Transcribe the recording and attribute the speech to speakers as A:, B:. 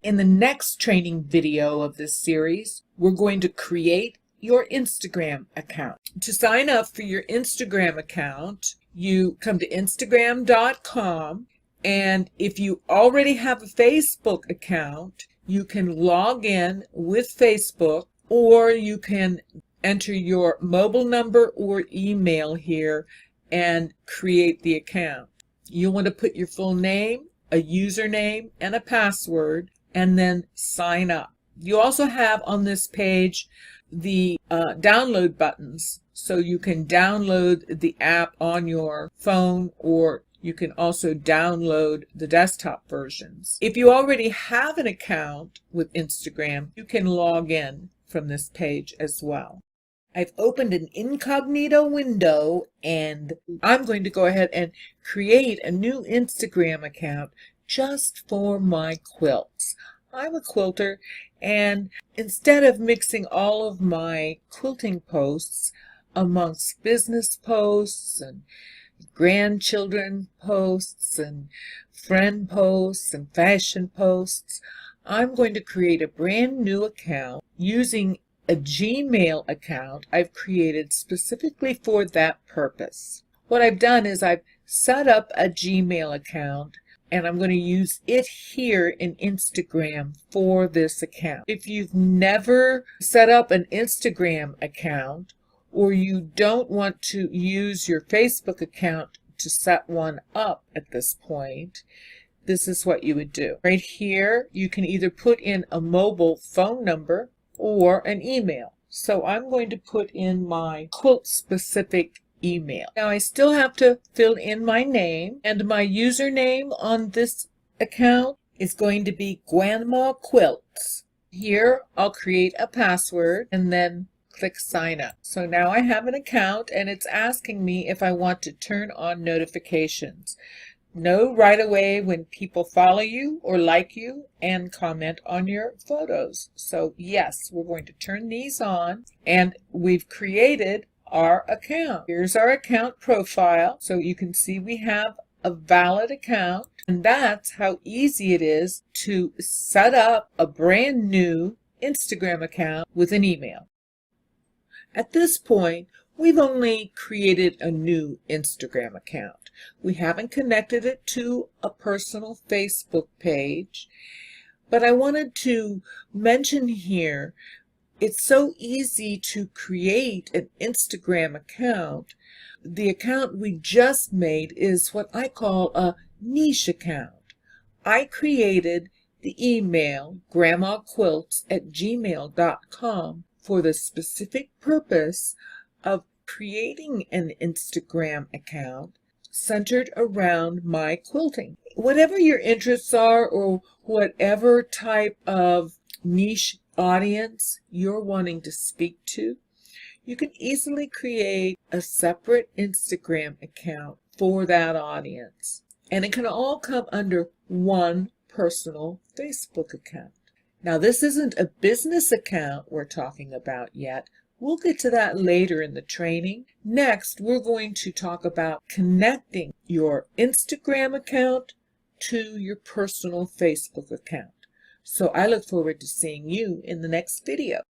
A: In the next training video of this series, we're going to create your Instagram account. To sign up for your Instagram account, you come to Instagram.com, and if you already have a Facebook account, you can log in with Facebook, or you can enter your mobile number or email here and create the account. You'll want to put your full name, a username, and a password, and then sign up. You also have on this page the download buttons, so you can download the app on your phone, or you can also download the desktop versions. If you already have an account with Instagram, you can log in from this page as well. I've opened an incognito window, and I'm going to go ahead and create a new Instagram account just for my quilts. I'm a quilter, and instead of mixing all of my quilting posts amongst business posts and grandchildren posts and friend posts and fashion posts, I'm going to create a brand new account using a Gmail account I've created specifically for that purpose. What I've done is I've set up a Gmail account, and I'm going to use it here in Instagram for this account. If you've never set up an Instagram account, or you don't want to use your Facebook account to set one up at this point, this is what you would do. Right here, you can either put in a mobile phone number or an email. So I'm going to put in my quilt-specific email. Now I still have to fill in my name, and my username on this account is going to be Grandma Quilts. Here I'll create a password and then click sign up. So now I have an account, and it's asking me if I want to turn on notifications. Know right away when people follow you or like you and comment on your photos. So yes, we're going to turn these on, and we've created our account. Here's our account profile. So you can see we have a valid account, and that's how easy it is to set up a brand new Instagram account with an email. At this point, we've only created a new Instagram account. We haven't connected it to a personal Facebook page, but I wanted to mention here, it's so easy to create an Instagram account. The account we just made is what I call a niche account. I created the email grandmaquilts@gmail.com for the specific purpose of creating an Instagram account centered around my quilting. Whatever your interests are, or whatever type of niche audience you're wanting to speak to, you can easily create a separate Instagram account for that audience. And it can all come under one personal Facebook account. Now, this isn't a business account we're talking about yet. We'll get to that later in the training. Next, we're going to talk about connecting your Instagram account to your personal Facebook account. So I look forward to seeing you in the next video.